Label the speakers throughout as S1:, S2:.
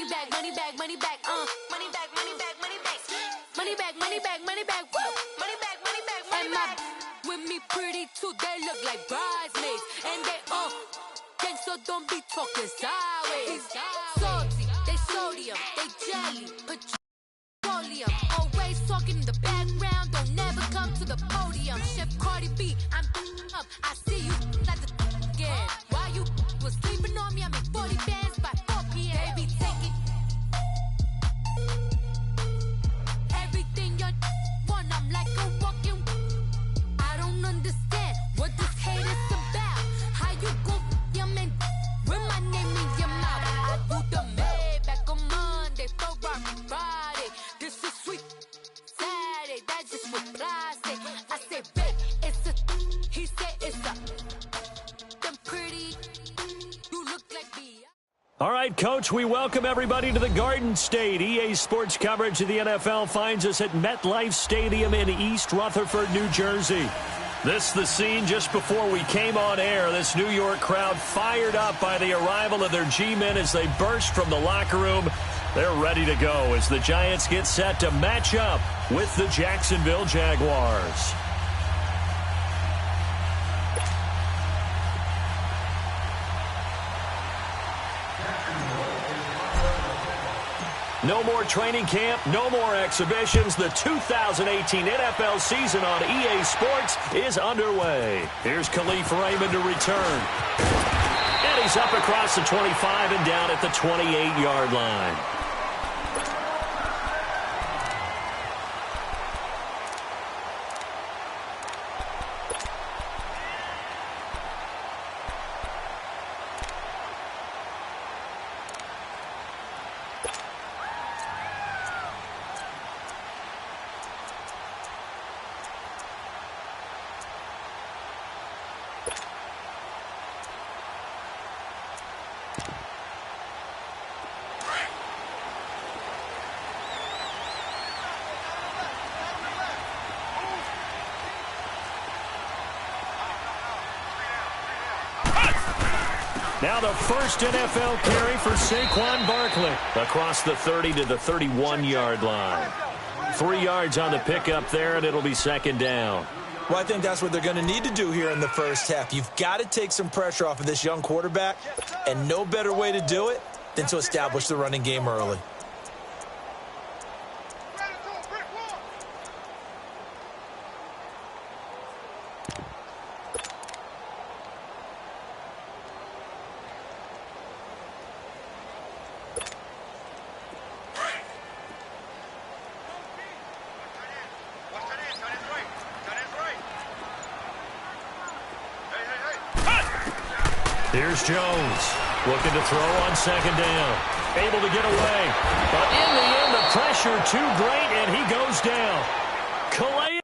S1: back, money back, money back, money back, money back, money back, money back, money back, money back, woo, money back, money back, money back. With me pretty too, they look like bridesmaids, and they gang, so don't be talking sideways. Salty, they sodium, they jelly, petroleum. Always talking in the background, don't never come to the podium. Chef Cardi B, I'm up, I see you like the again. While you was sleeping on me, I make 40 bands by 4 p.m. They be taking everything you want, I'm like a walking. I don't understand what this hate is about. How you gon' your man with my name in your mouth? I do the Maybach on Monday, Ferrari Friday. This is sweet Saturday, that's just what plastic. I say, babe, it's a, he said it's a, them pretty, you look like me.
S2: All right, Coach, we welcome everybody to the Garden State. EA Sports coverage of the NFL finds us at MetLife Stadium in East Rutherford, New Jersey. This the scene just before we came on air. This New York crowd fired up by the arrival of their G-men as they burst from the locker room. They're ready to go as the Giants get set to match up with the Jacksonville Jaguars. No more training camp, no more exhibitions. The 2018 NFL season on EA Sports is underway. Here's Khalif Raymond to return. And he's up across the 25 and down at the 28-yard line. Now the first NFL carry for Saquon Barkley across the 30 to the 31-yard line. 3 yards on the pickup there, and it'll be second down.
S3: Well, I think that's what they're going to need to do here in the first half. You've got to take some pressure off of this young quarterback, and no better way to do it than to establish the running game early.
S2: Here's Jones, looking to throw on second down. Able to get away. But in the end, the pressure too great, and he goes down. Calais.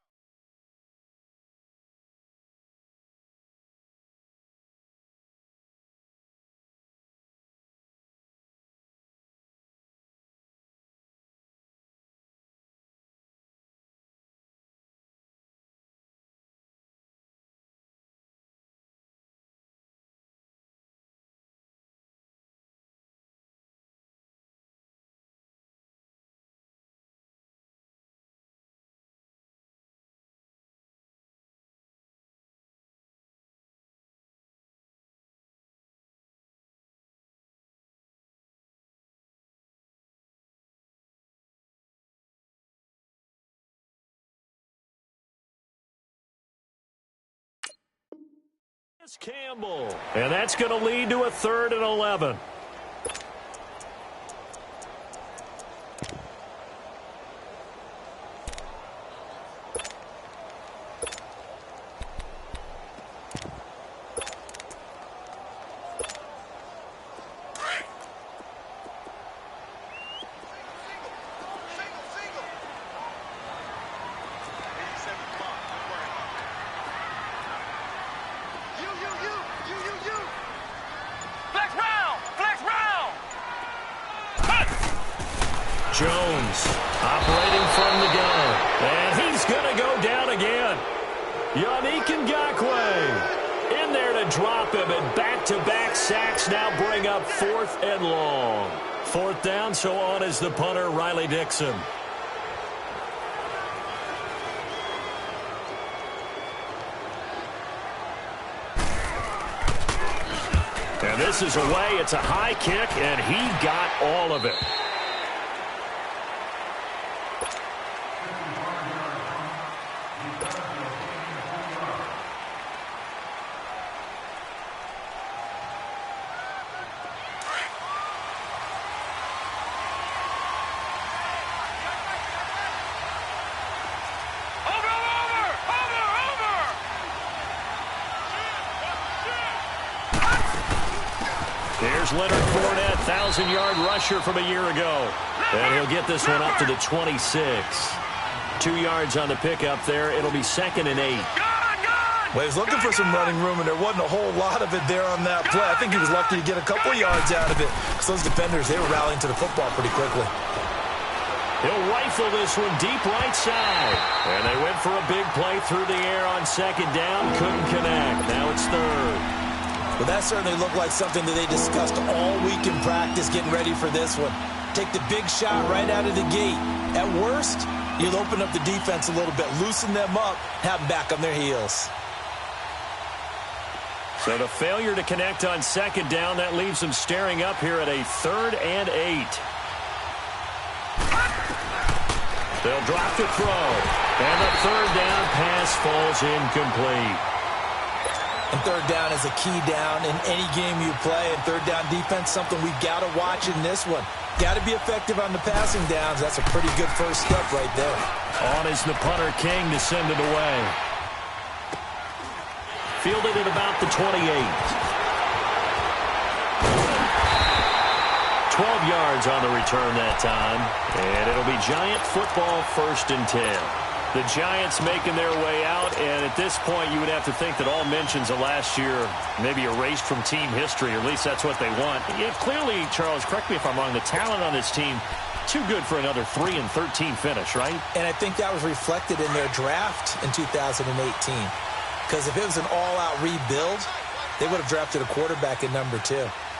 S2: Campbell, and that's going to lead to a 3rd and 11. Jones operating from the gun, and he's going to go down again. Yannick Ngakoue in there to drop him, and back-to-back sacks now bring up 4th and long. 4th down, so on is the punter, Riley Dixon. And this is away. It's a high kick, and he got all of it. Here's Leonard Fournette, 1,000-yard rusher from a year ago. And he'll get this one up to the 26. 2 yards on the pickup there. It'll be 2nd and 8.
S3: Well, he was looking for some running room, and there wasn't a whole lot of it there on that play. I think he was lucky to get a couple of yards out of it because those defenders, they were rallying to the football pretty quickly.
S2: He'll rifle this one deep right side. And they went for a big play through the air on 2nd down. Couldn't connect. Now it's 3rd.
S3: Well, that certainly looked like something that they discussed all week in practice getting ready for this one. Take the big shot right out of the gate. At worst, you'll open up the defense a little bit, loosen them up, have them back on their heels.
S2: So the failure to connect on 2nd down, that leaves them staring up here at a 3rd and 8. They'll drop the throw. And the 3rd down pass falls incomplete.
S3: And 3rd down is a key down in any game you play. And 3rd down defense, something we've got to watch in this one. Got to be effective on the passing downs. That's a pretty good first step right there.
S2: On is the punter, King, to send it away. Fielded at about the 28. 12 yards on the return that time. And it'll be Giant football, 1st and 10. The Giants making their way out, and at this point you would have to think that all mentions of last year may be erased from team history, or at least that's what they want. Yeah, clearly, Charles, correct me if I'm wrong, the talent on this team, too good for another 3-13 finish, right?
S3: And I think that was reflected in their draft in 2018. Because if it was an all-out rebuild, they would have drafted a quarterback at number 2.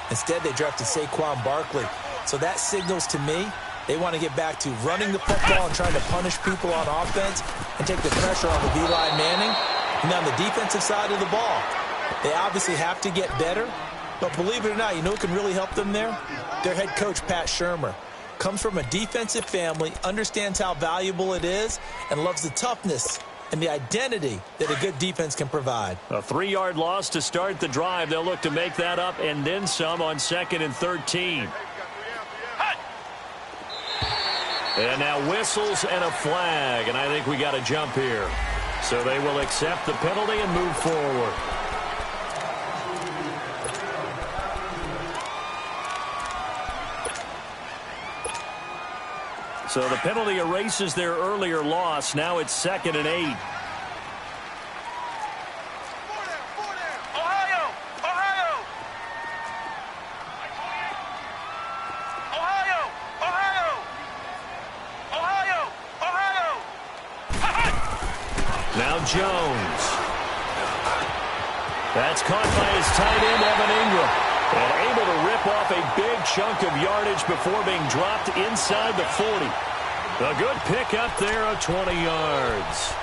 S3: Instead, they drafted Saquon Barkley. So that signals to me they want to get back to running the football and trying to punish people on offense and take the pressure off of Eli Manning. And on the defensive side of the ball, they obviously have to get better. But believe it or not, you know who can really help them there? Their head coach, Pat Shurmur. Comes from a defensive family, understands how valuable it is, and loves the toughness and the identity that a good defense can provide.
S2: A 3-yard loss to start the drive. They'll look to make that up and then some on 2nd and 13. And now whistles and a flag, and I think we got a jump here. So they will accept the penalty and move forward. So the penalty erases their earlier loss. Now it's 2nd and 8. Jones. That's caught by his tight end, Evan Ingram. And able to rip off a big chunk of yardage before being dropped inside the 40. A good pickup there of 20 yards.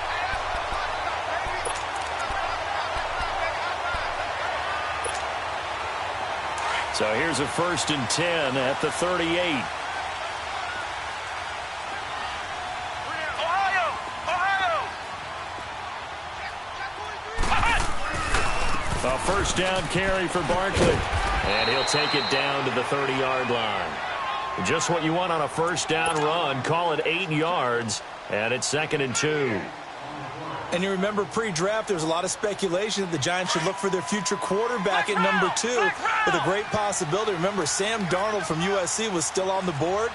S2: So here's a 1st and 10 at the 38. A 1st down carry for Barkley. And he'll take it down to the 30-yard line. Just what you want on a 1st down run. Call it 8 yards. And it's 2nd and 2.
S3: And you remember pre-draft, there was a lot of speculation that the Giants should look for their future quarterback at number 2 with a great possibility. Remember, Sam Darnold from USC was still on the board,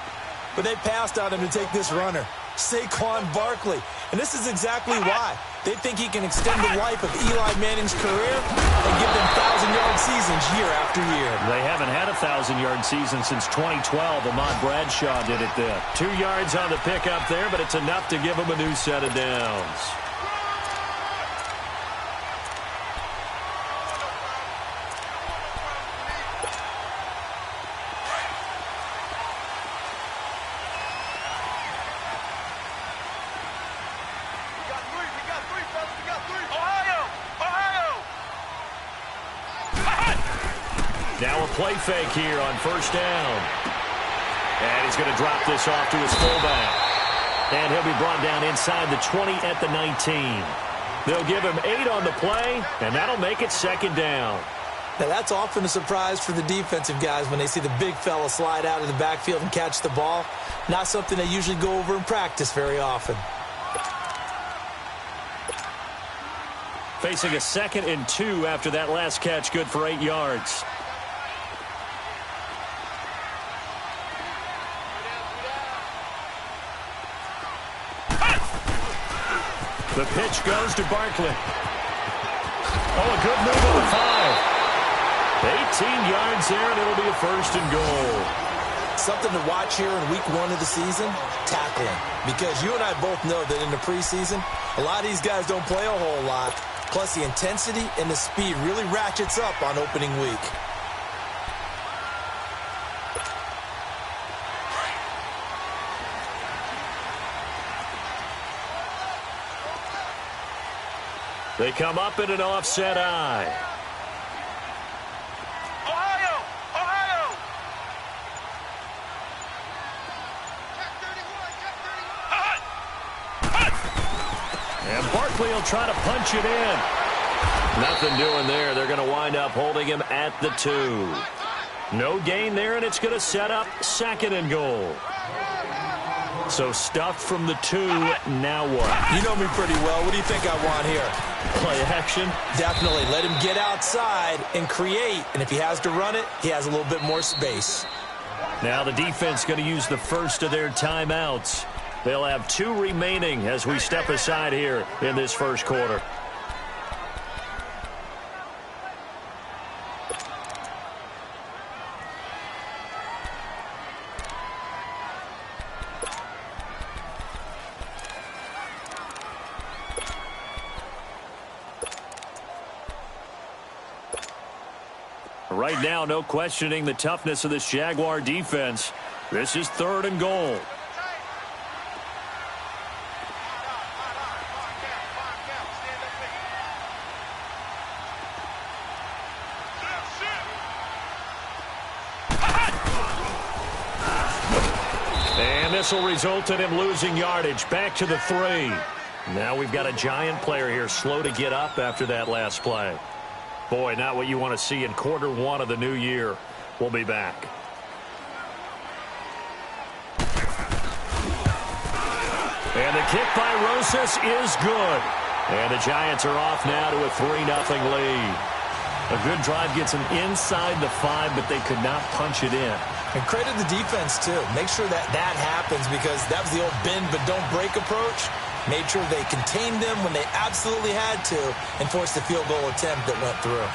S3: but they passed on him to take this runner, Saquon Barkley. And this is exactly why. They think he can extend the life of Eli Manning's career and give them 1,000-yard seasons year after year.
S2: They haven't had a 1,000-yard season since 2012. Ahmad Bradshaw did it then. 2 yards on the pickup there, but it's enough to give them a new set of downs. play fake here on first down. And he's going to drop this off to his fullback. And he'll be brought down inside the 20 at the 19. They'll give him 8 on the play, and that'll make it second down.
S3: Now, that's often a surprise for the defensive guys when they see the big fella slide out of the backfield and catch the ball. Not something they usually go over in practice very often.
S2: Facing a 2nd and 2 after that last catch, good for 8 yards. The pitch goes to Barkley. Oh, a good move on the 5. 18 yards there, and it'll be a 1st and goal.
S3: Something to watch here in week 1 of the season, tackling. Because you and I both know that in the preseason, a lot of these guys don't play a whole lot. Plus, the intensity and the speed really ratchets up on opening week.
S2: They come up in an offset eye.
S4: Ohio! Ohio!
S2: And Barkley will try to punch it in. Nothing doing there. They're going to wind up holding him at the 2. No gain there, and it's going to set up 2nd and goal. So stuffed from the 2, now what?
S3: You know me pretty well. What do you think I want here?
S2: Play action?
S3: Definitely. Let him get outside and create. And if he has to run it, he has a little bit more space.
S2: Now the defense going to use the first of their timeouts. They'll have 2 remaining as we step aside here in this first quarter. Right now, no questioning the toughness of this Jaguar defense. This is 3rd and goal. And this will result in him losing yardage. Back to the 3. Now we've got a giant player here slow to get up after that last play. Boy, not what you want to see in quarter 1 of the new year. We'll be back. And the kick by Rosas is good. And the Giants are off now to a 3-0 lead. A good drive gets them inside the 5, but they could not punch it in.
S3: And credit the defense, too. Make sure that happens because that was the old bend but don't break approach. Made sure they contained them when they absolutely had to and forced the field goal attempt that went through.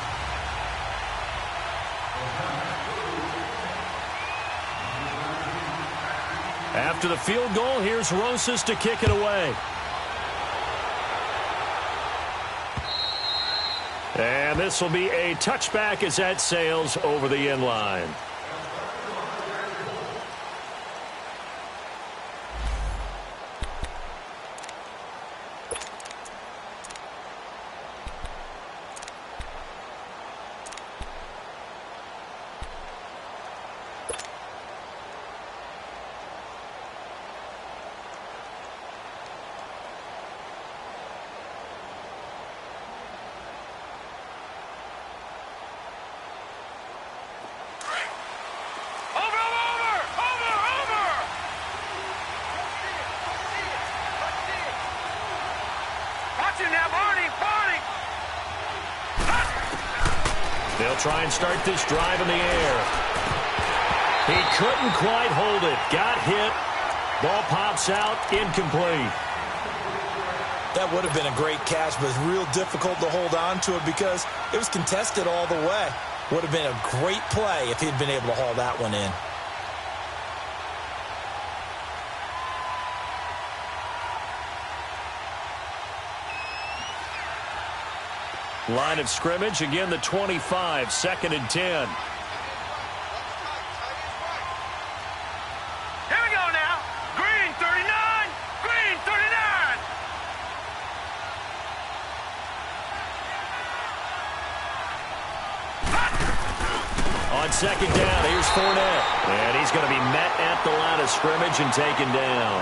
S2: After the field goal, here's Rosas to kick it away. And this will be a touchback as that sails over the end line. They'll try and start this drive in the air. He couldn't quite hold it. Got hit. Ball pops out. Incomplete.
S3: That would have been a great catch, but it's real difficult to hold on to it because it was contested all the way. Would have been a great play if he'd been able to haul that one in.
S2: Line of scrimmage, again the 25, 2nd and 10.
S4: Here we go now. Green 39. Green 39.
S2: On second down. Here's Fournette. And he's going to be met at the line of scrimmage and taken down.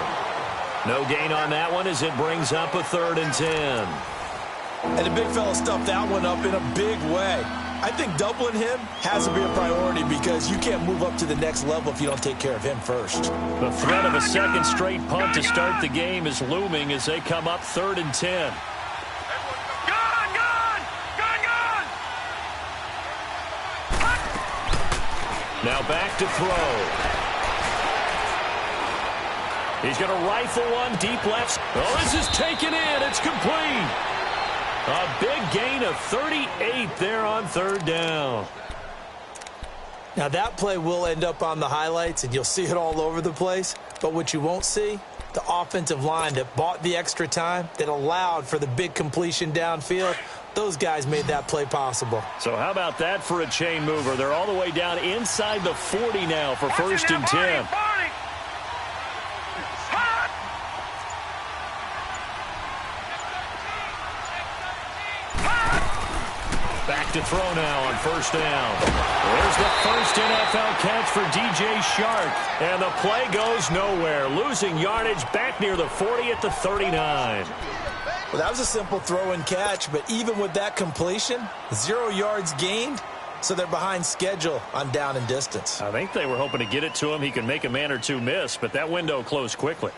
S2: No gain on that one as it brings up a 3rd and 10.
S3: And the big fella stuffed that one up in a big way. I think doubling him has to be a priority because you can't move up to the next level if you don't take care of him first.
S2: The threat of a second straight punt to start the game is looming as they come up 3rd and 10. Now back to throw. He's going to rifle one deep left. Oh, this is taken in. It's complete. A big gain of 38 there on 3rd down.
S3: Now that play will end up on the highlights, and you'll see it all over the place. But what you won't see, the offensive line that bought the extra time, that allowed for the big completion downfield, those guys made that play possible.
S2: So how about that for a chain mover? They're all the way down inside the 40 now for 1st and 10. Back to throw now on 1st down. There's the first NFL catch for DJ Chark. And the play goes nowhere. Losing yardage back near the 40 at the 39.
S3: Well, that was a simple throw and catch, but even with that completion, 0 yards gained, so they're behind schedule on down and distance.
S2: I think they were hoping to get it to him. He could make a man or two miss, but that window closed quickly.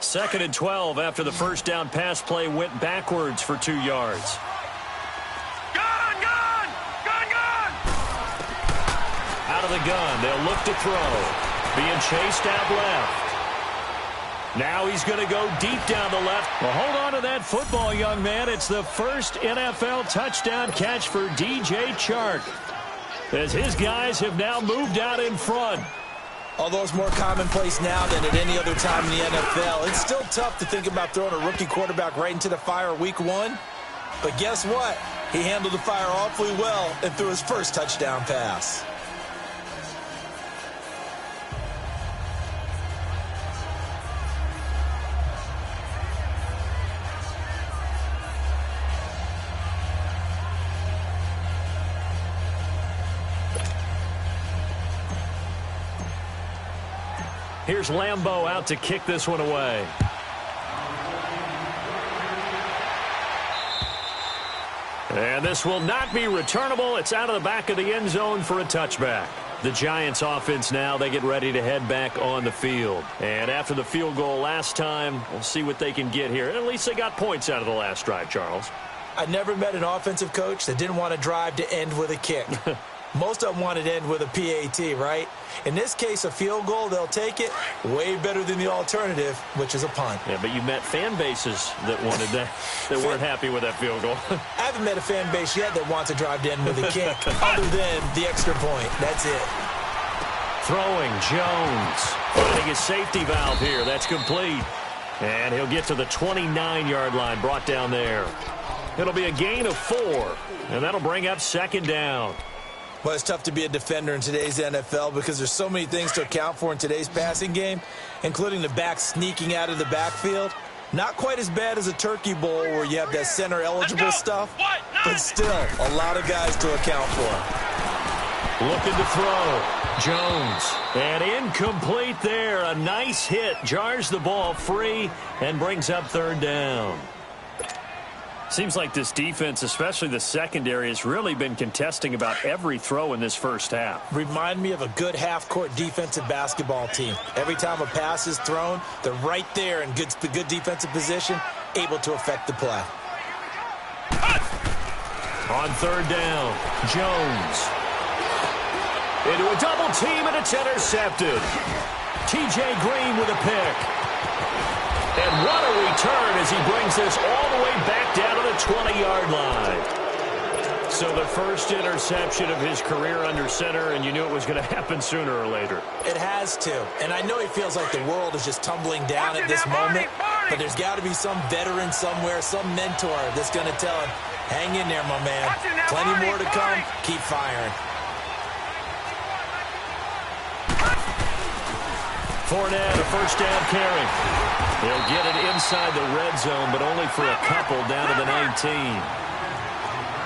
S2: 2nd and 12 after the first down pass play went backwards for 2 yards. Out of the gun, they'll look to throw. Being chased out left. Now he's going to go deep down the left. Well, hold on to that football, young man. It's the first NFL touchdown catch for DJ Chark, as his guys have now moved out in front.
S3: Although it's more commonplace now than at any other time in the NFL, it's still tough to think about throwing a rookie quarterback right into the fire week 1. But guess what? He handled the fire awfully well and threw his first touchdown pass.
S2: Here's Lambeau out to kick this one away. And this will not be returnable. It's out of the back of the end zone for a touchback. The Giants offense now, they get ready to head back on the field. And after the field goal last time, we'll see what they can get here. At least they got points out of the last drive, Charles.
S3: I never met an offensive coach that didn't want to drive to end with a kick. Most of them wanted to end with a PAT, right? In this case, a field goal, they'll take it. Way better than the alternative, which is a punt.
S2: Yeah, but you met fan bases that wanted that, that weren't happy with that field goal.
S3: I haven't met a fan base yet that wants to drive to end with a kick, other than the extra point. That's it.
S2: Throwing, Jones. Finding his safety valve here. That's complete. And he'll get to the 29-yard line, brought down there. It'll be a gain of 4, and that'll bring up 2nd down.
S3: Well, it's tough to be a defender in today's NFL because there's so many things to account for in today's passing game, including the back sneaking out of the backfield. Not quite as bad as a turkey bowl where you have that center-eligible stuff, but still a lot of guys to account for.
S2: Looking to throw. Jones. And incomplete there. A nice hit. Jars the ball free and brings up 3rd down. Seems like this defense, especially the secondary, has really been contesting about every throw in this first half.
S3: Remind me of a good half-court defensive basketball team. Every time a pass is thrown, they're right there in good defensive position, able to affect the play.
S2: On 3rd down, Jones. Into a double team, and it's intercepted. TJ Green with a pick. And what a return as he brings this all the way back down to the 20-yard line. So the first interception of his career under center, and you knew it was going to happen sooner or later.
S3: It has to. And I know he feels like the world is just tumbling down at this moment, but there's got to be some veteran somewhere, some mentor that's going to tell him, hang in there, my man. Plenty more to come. Keep firing.
S2: Fournette, a first down carry. He'll get it inside the red zone, but only for a couple down to the 19.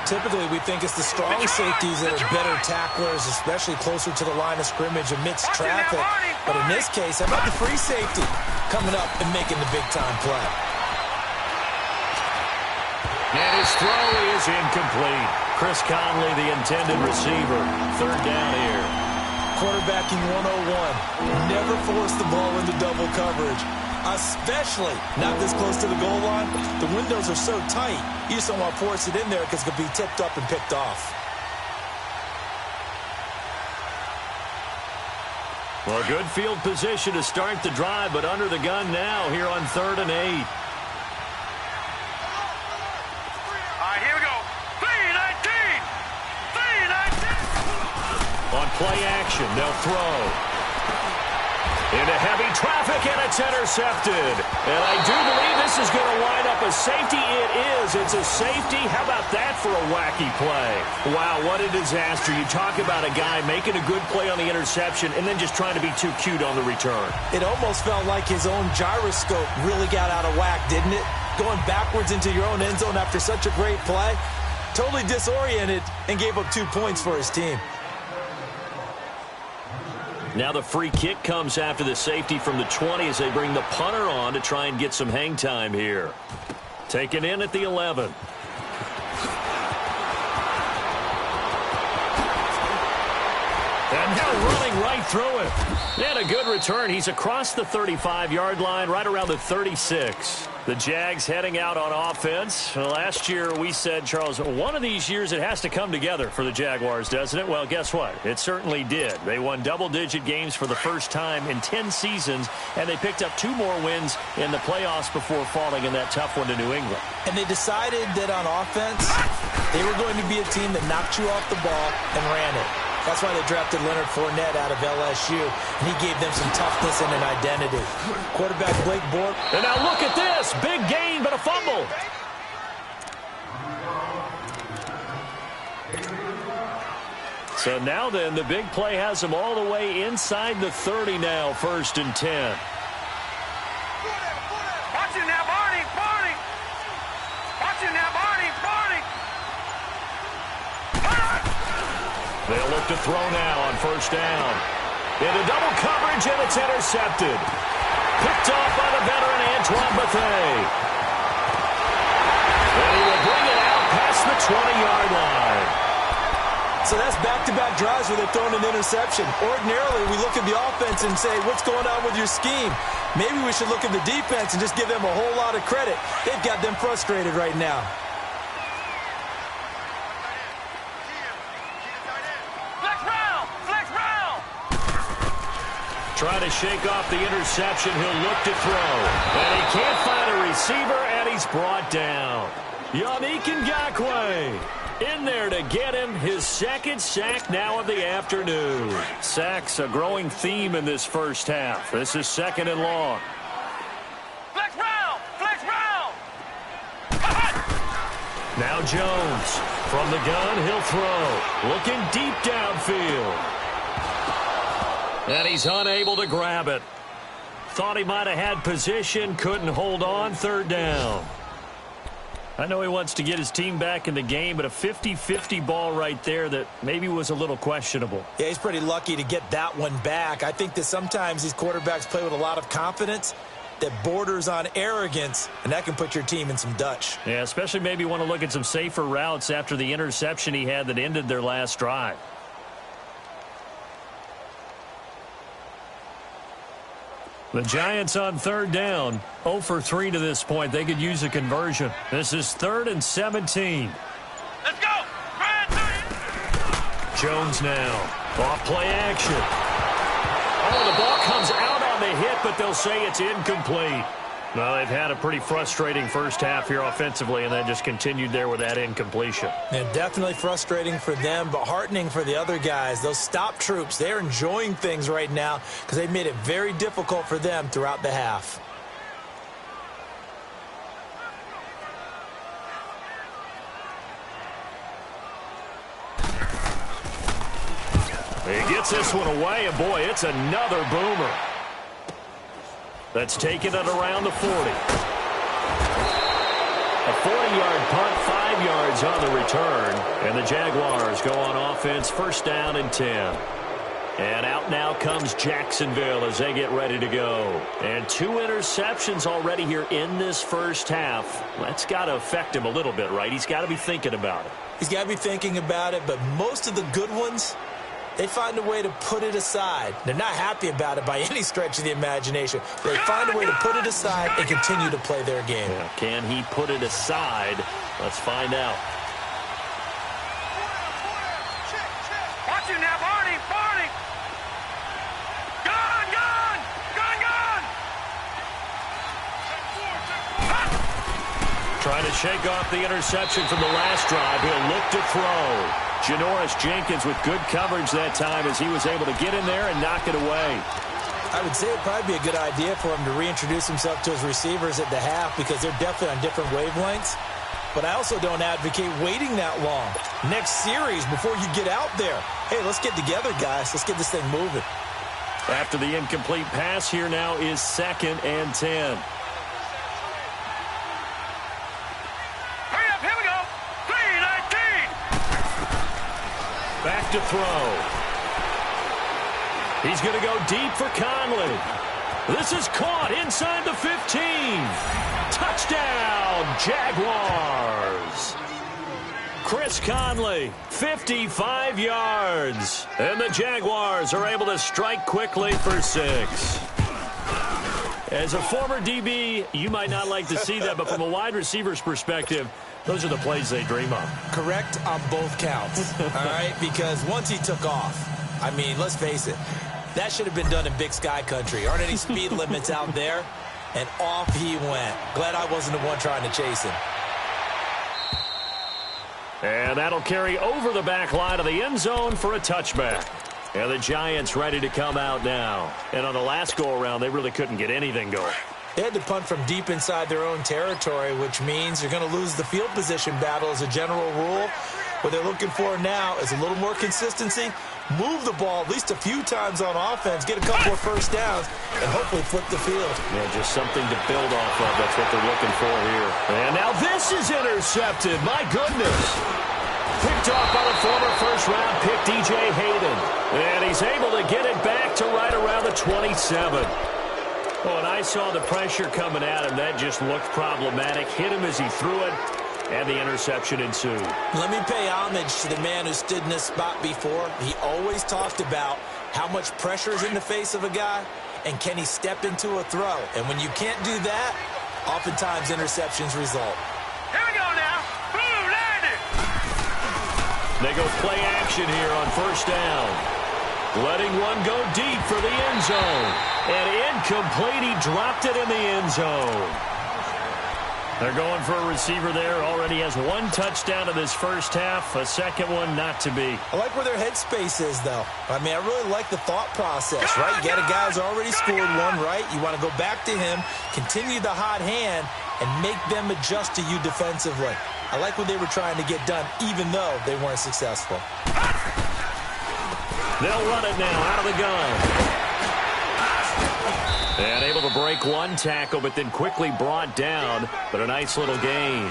S3: typically we think it's the strong safeties that are better tacklers, especially closer to the line of scrimmage amidst traffic. But in this case, how about the free safety coming up and making the big-time play?
S2: And his throw is incomplete. Chris Conley, the intended receiver. Third down here.
S3: Quarterbacking 101. Never force the ball into double coverage, especially not this close to the goal line. The windows are so tight, you just don't want to force it in there because it could be tipped up and picked off.
S2: Well, good field position to start the drive, but under the gun now here on 3rd and 8.
S4: Here we go. 3-19. 3-19.
S2: On play action, they'll throw. Into heavy traffic, and it's intercepted. And I do believe this is going to wind up a safety. It is. It's a safety. How about that for a wacky play? Wow, what a disaster. You talk about a guy making a good play on the interception and then just trying to be too cute on the return.
S3: It almost felt like his own gyroscope really got out of whack, didn't it? Going backwards into your own end zone after such a great play. Totally disoriented and gave up 2 points for his team.
S2: Now the free kick comes after the safety from the 20 as they bring the punter on to try and get some hang time here. Taken in at the 11. And now running right through it. And a good return. He's across the 35-yard line, right around the 36. The Jags heading out on offense. Last year we said, Charles, one of these years it has to come together for the Jaguars, doesn't it? Well, guess what? It certainly did. They won double-digit games for the first time in 10 seasons, and they picked up 2 more wins in the playoffs before falling in that tough one to New England.
S3: And they decided that on offense, they were going to be a team that knocked you off the ball and ran it. That's why they drafted Leonard Fournette out of LSU, and he gave them some toughness and an identity. Quarterback Blake Bortles.
S2: And now look at this. Big gain, but a fumble. So now then, the big play has them all the way inside the 30 now, 1st and 10.
S4: Watch it now, Barney. Barney. Watch it now, Barney. Barney.
S2: They'll look to throw now on 1st down. Into double coverage, and it's intercepted. Picked off by the veteran Antoine Bethea. And he will bring it out past the 20-yard line.
S3: So that's back-to-back drives where they're throwing an interception. Ordinarily, we look at the offense and say, what's going on with your scheme? Maybe we should look at the defense and just give them a whole lot of credit. They've got them frustrated right now.
S2: Trying to shake off the interception. He'll look to throw. And he can't find a receiver, and he's brought down. Yannick Ngakoue in there to get him his 2nd sack now of the afternoon. Sacks a growing theme in this first half. This is 2nd and long.
S4: Flex round! Flex round!
S2: Now Jones. From the gun, he'll throw. Looking deep downfield. And he's unable to grab it. Thought he might have had position, couldn't hold on, 3rd down. I know he wants to get his team back in the game, but a 50-50 ball right there that maybe was a little questionable.
S3: Yeah, he's pretty lucky to get that one back. I think that sometimes these quarterbacks play with a lot of confidence that borders on arrogance, and that can put your team in some Dutch.
S2: Yeah, especially maybe want to look at some safer routes after the interception he had that ended their last drive. The Giants on 3rd down, 0 for 3 to this point. They could use a conversion. This is 3rd and 17.
S4: Let's go!
S2: Jones now. Off play action. Oh, the ball comes out on the hit, but they'll say it's incomplete. Well, they've had a pretty frustrating first half here offensively, and then just continued there with that incompletion.
S3: And definitely frustrating for them, but heartening for the other guys. Those stop troops, they're enjoying things right now because they've made it very difficult for them throughout the half.
S2: He gets this one away, and boy, it's another boomer. That's taken it around the 40. A 40-yard punt, 5 yards on the return. And the Jaguars go on offense, first down and 10. And out now comes Jacksonville as they get ready to go. And 2 interceptions already here in this first half. That's got to affect him a little bit, right? He's got to be thinking about it.
S3: He's got to be thinking about it, but most of the good ones, they find a way to put it aside. They're not happy about it by any stretch of the imagination. They find a way to put it aside and continue to play their game.
S2: Yeah, can he put it aside? Let's find out.
S4: Watch him now, Barney, Barney. Gone, gone, gone, gone.
S2: Trying to shake off the interception from the last drive. He'll look to throw. Janoris Jenkins with good coverage that time as he was able to get in there and knock it away.
S3: I would say it'd probably be a good idea for him to reintroduce himself to his receivers at the half because they're definitely on different wavelengths. But I also don't advocate waiting that long. Next series, before you get out there, hey, let's get together, guys. Let's get this thing moving.
S2: After the incomplete pass, here now is 2nd and 10.
S4: Hurry up, here we go. 3:19.
S2: Back to throw. He's going to go deep for Conley. This is caught inside the 15. Touchdown, Jaguars. Chris Conley, 55 yards. And the Jaguars are able to strike quickly for 6. As a former DB, you might not like to see that, but from a wide receiver's perspective, those are the plays they dream of.
S3: Correct on both counts, all right? Because once he took off, I mean, let's face it, that should have been done in Big Sky country. Aren't any speed limits out there? And off he went. Glad I wasn't the one trying to chase him.
S2: And that'll carry over the back line of the end zone for a touchback. And the Giants ready to come out now. And on the last go-around, they really couldn't get anything going.
S3: They had to punt from deep inside their own territory, which means you're going to lose the field position battle as a general rule. What they're looking for now is a little more consistency, move the ball at least a few times on offense, get a couple of first downs, and hopefully flip the field.
S2: Yeah, just something to build off of. That's what they're looking for here. And now this is intercepted. My goodness. Picked off by the former first-round pick, DJ Hayden. And he's able to get it back to right around the 27. Oh, and I saw the pressure coming at him. That just looked problematic. Hit him as he threw it, and the interception ensued.
S3: Let me pay homage to the man who stood in this spot before. He always talked about how much pressure is in the face of a guy, and can he step into a throw. And when you can't do that, oftentimes interceptions result.
S4: Here we go now. Boom, landed.
S2: They go play action here on first down. Letting one go deep for the end zone. And incomplete. He dropped it in the end zone. They're going for a receiver there. Already has 1 touchdown in this first half. A second one not to be.
S3: I like where their headspace is, though. I mean, I really like the thought process, right? You got a guy who's already scored one, right? You want to go back to him, continue the hot hand, and make them adjust to you defensively. I like what they were trying to get done, even though they weren't successful.
S2: They'll run it now out of the gun. And able to break one tackle, but then quickly brought down. But a nice little gain.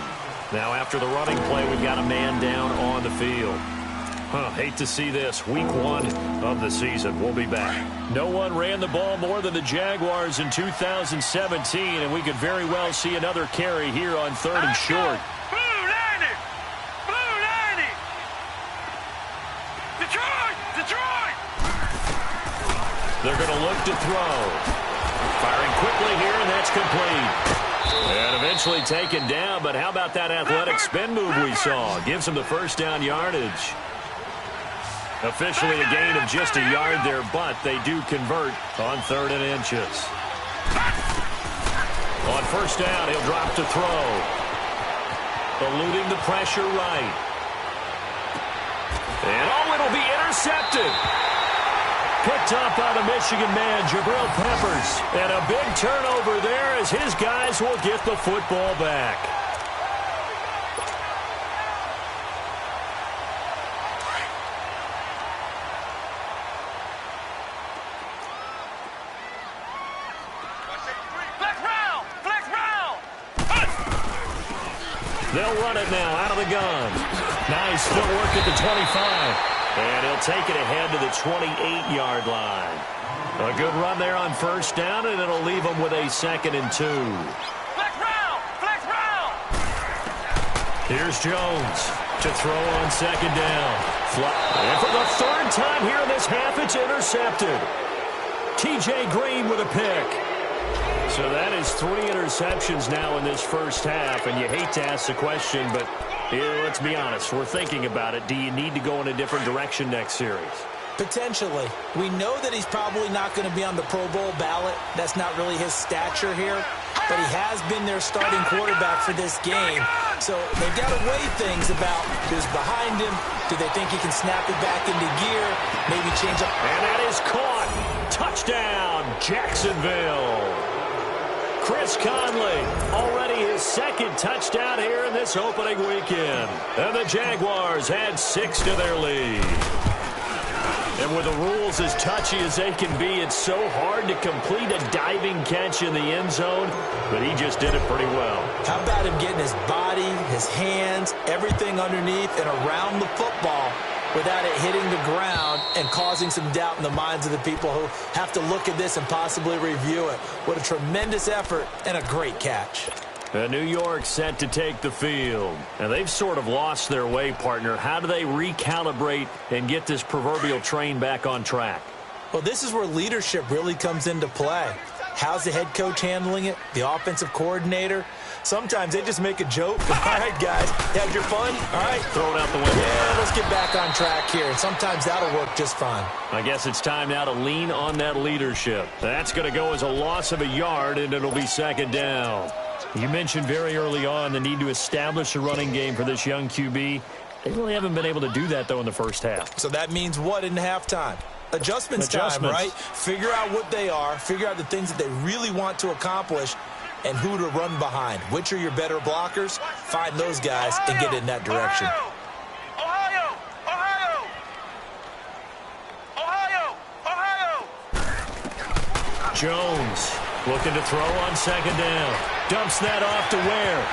S2: Now after the running play, we've got a man down on the field. Hate to see this. Week 1 of the season. We'll be back. No one ran the ball more than the Jaguars in 2017, and we could very well see another carry here on 3rd and short.
S4: Blue landed. Blue landed. Detroit, Detroit.
S2: They're going to look to throw. Firing quickly here, and that's complete. And eventually taken down, but how about that athletic spin move we saw? Gives him the first down yardage. Officially a gain of just a yard there, but they do convert on 3rd and inches. On first down, he'll drop to throw. Eluding the pressure right. And it'll be intercepted. Picked up by the Michigan man, Jabril Peppers. And a big turnover there as his guys will get the football back. They'll run it now out of the gun. Nice footwork at the 25. And he'll take it ahead to the 28-yard line. A good run there on first down, and it'll leave them with a 2nd and 2.
S4: Flex round! Flex round!
S2: Here's Jones to throw on 2nd down. And for the 3rd time here in this half, it's intercepted. T.J. Green with a pick. So that is 3 interceptions now in this first half, and you hate to ask the question, but let's be honest, we're thinking about it. Do you need to go in a different direction next series?
S3: Potentially. We know that he's probably not going to be on the Pro Bowl ballot. That's not really his stature here. But he has been their starting quarterback for this game. So they've got to weigh things about who's behind him. Do they think he can snap it back into gear? Maybe change up.
S2: And that is caught. Touchdown, Jacksonville. Chris Conley, already his 2nd touchdown here in this opening weekend. And the Jaguars add 6 to their lead. And with the rules as touchy as they can be, it's so hard to complete a diving catch in the end zone, but he just did it pretty well.
S3: How about him getting his body, his hands, everything underneath and around the football without it hitting the ground and causing some doubt in the minds of the people who have to look at this and possibly review it. What a tremendous effort and a great catch.
S2: New York set to take the field. And they've sort of lost their way, partner. How do they recalibrate and get this proverbial train back on track?
S3: Well, this is where leadership really comes into play. How's the head coach handling it? The offensive coordinator? Sometimes they just make a joke. All right, guys, had your fun? All right.
S2: Throw it out the window.
S3: Yeah, let's get back on track here. And sometimes that'll work just fine.
S2: I guess it's time now to lean on that leadership. That's going to go as a loss of a yard, and it'll be 2nd down. You mentioned very early on the need to establish a running game for this young QB. They really haven't been able to do that, though, in the first half.
S3: So that means what in halftime? Adjustments time, right? Figure out what they are, figure out the things that they really want to accomplish, and who to run behind. Which are your better blockers? Find those guys and get in that direction.
S4: Ohio! Ohio! Ohio! Ohio!
S2: Jones looking to throw on 2nd down. Dumps that off to Ware.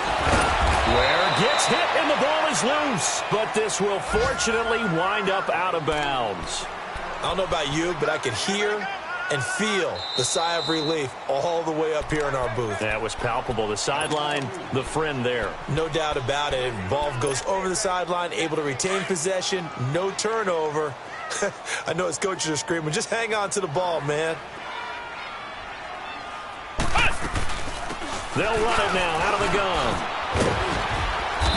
S2: Ware gets hit and the ball is loose. But this will fortunately wind up out of bounds.
S3: I don't know about you, but I could hear and feel the sigh of relief all the way up here in our booth.
S2: That was palpable. The sideline, the friend there.
S3: No doubt about it. Ball goes over the sideline, able to retain possession, no turnover. I know his coaches are screaming, just hang on to the ball, man.
S2: They'll run it now out of the gun.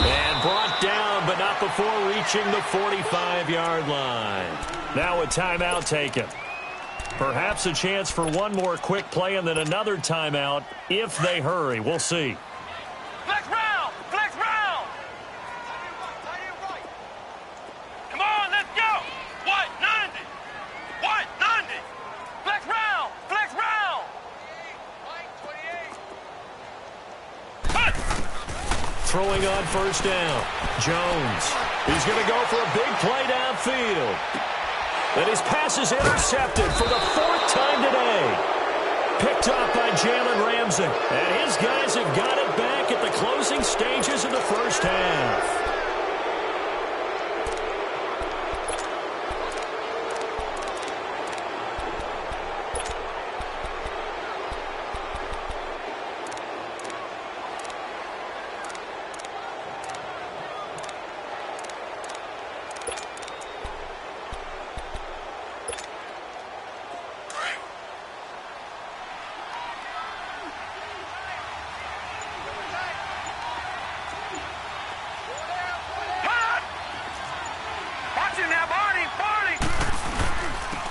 S2: And brought down, but not before reaching the 45-yard line. Now a timeout taken. Perhaps a chance for one more quick play and then another timeout if they hurry. We'll see.
S4: Flex round! Flex round! Come on, let's go! White 90! White 90! Flex round! Flex round!
S2: Throwing on first down. Jones. He's going to go for a big play downfield. And his pass is intercepted for the 4th time today. Picked off by Jalen Ramsey. And his guys have got it back at the closing stages of the first half.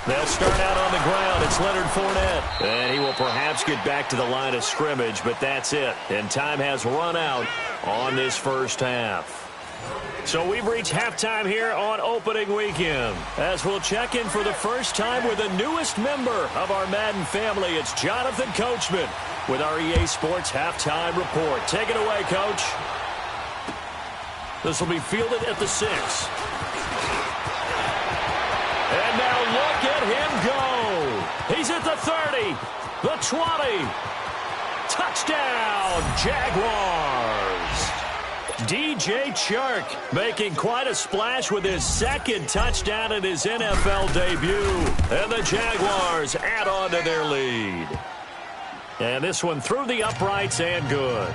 S2: They'll start out on the ground. It's Leonard Fournette. And he will perhaps get back to the line of scrimmage, but that's it. And time has run out on this first half. So we've reached halftime here on opening weekend. As we'll check in for the first time with the newest member of our Madden family, it's Jonathan Coachman with our EA Sports Halftime Report. Take it away, Coach. This will be fielded at the 6. And now look at him go. He's at the 30, the 20. Touchdown, Jaguars. DJ Chark making quite a splash with his second touchdown in his NFL debut. And the Jaguars add on to their lead. And this one through the uprights and good.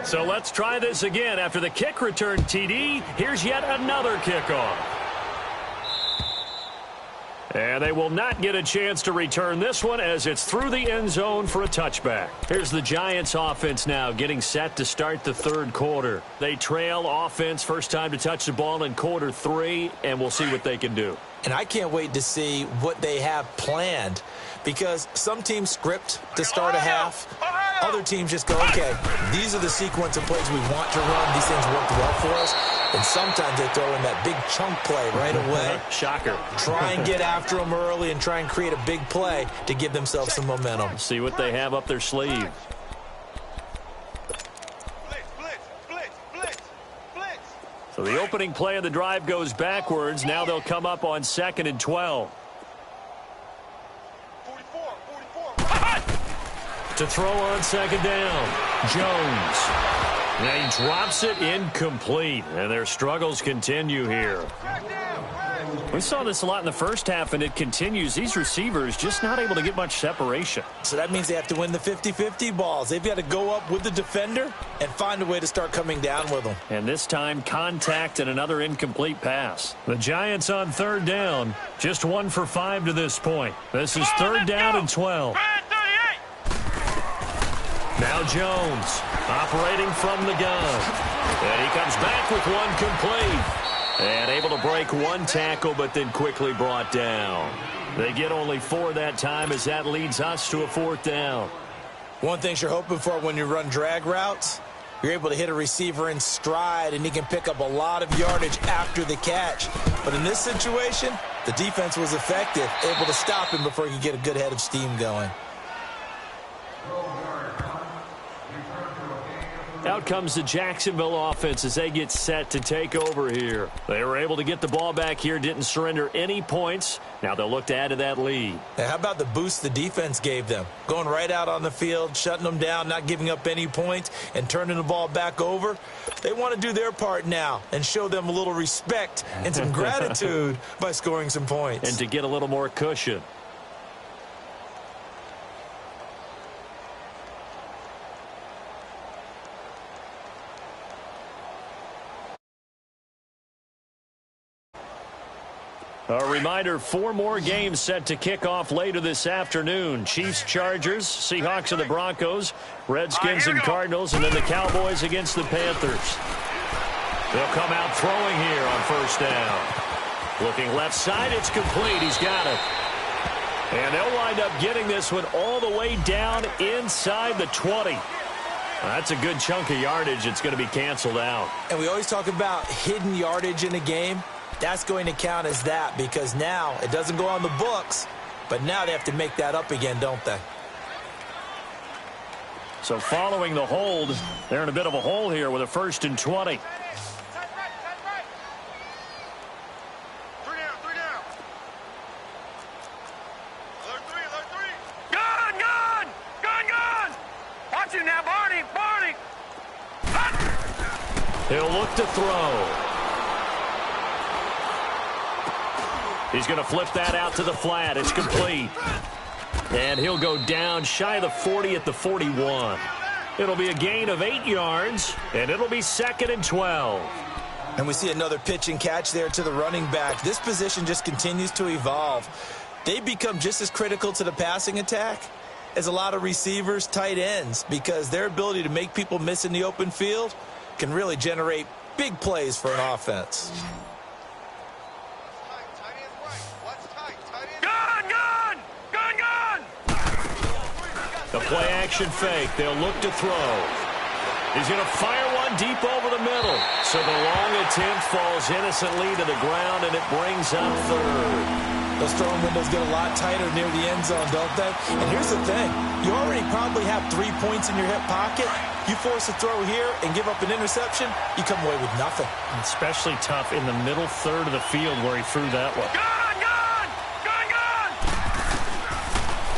S2: So let's try this again. After the kick return TD, here's yet another kickoff. And they will not get a chance to return this one as it's through the end zone for a touchback. Here's the Giants offense now getting set to start the third quarter. They trail offense, first time to touch the ball in quarter 3, and we'll see what they can do.
S3: And I can't wait to see what they have planned, because some teams script to start a half. Other teams just go, okay, these are the sequence of plays we want to run. These things worked well for us. And sometimes they throw in that big chunk play right away.
S2: Shocker.
S3: Try and get after them early and try and create a big play to give themselves some momentum.
S2: See what they have up their sleeve. So the opening play of the drive goes backwards. Now they'll come up on 2nd and 12. To throw on 2nd down, Jones. And he drops it incomplete, and their struggles continue here. We saw this a lot in the first half, and it continues. These receivers just not able to get much separation.
S3: So that means they have to win the 50-50 balls. They've got to go up with the defender and find a way to start coming down with them.
S2: And this time, contact and another incomplete pass. The Giants on 3rd down, just 1 for 5 to this point. This is 3rd down and 12. Now Jones operating from the gun. And he comes back with one complete. And able to break one tackle, but then quickly brought down. They get only 4 that time as that leads us to a 4th down.
S3: One thing you're hoping for when you run drag routes, you're able to hit a receiver in stride, and he can pick up a lot of yardage after the catch. But in this situation, the defense was effective, able to stop him before he could get a good head of steam going.
S2: Out comes the Jacksonville offense as they get set to take over here. They were able to get the ball back here, didn't surrender any points. Now they'll look to add to that lead.
S3: And how about the boost the defense gave them? Going right out on the field, shutting them down, not giving up any points, and turning the ball back over. They want to do their part now and show them a little respect and some gratitude by scoring some points.
S2: And to get a little more cushion. A reminder, 4 more games set to kick off later this afternoon. Chiefs, Chargers, Seahawks and the Broncos, Redskins and Cardinals, and then the Cowboys against the Panthers. They'll come out throwing here on 1st down. Looking left side, it's complete. He's got it. And they'll wind up getting this one all the way down inside the 20. That's a good chunk of yardage. It's going to be canceled out.
S3: And we always talk about hidden yardage in a game. That's going to count as that, because now it doesn't go on the books, but now they have to make that up again, don't they?
S2: So following the hold, they're in a bit of a hole here with a 1st and 20.
S4: Watch him now, Barney.
S2: He'll look to throw. He's going to flip that out to the flat. It's complete. And he'll go down shy of the 40 at the 41. It'll be a gain of 8 yards, and it'll be 2nd and 12.
S3: And we see another pitch and catch there to the running back. This position just continues to evolve. They become just as critical to the passing attack as a lot of receivers, tight ends, because their ability to make people miss in the open field can really generate big plays for an offense.
S2: The play-action fake. They'll look to throw. He's going to fire one deep over the middle. So the long attempt falls innocently to the ground, and it brings up 3rd.
S3: Those throwing windows get a lot tighter near the end zone, don't they? And here's the thing. You already probably have 3 points in your hip pocket. You force a throw here and give up an interception, you come away with nothing.
S2: Especially tough in the middle 3rd of the field where he threw that one.
S4: Gun!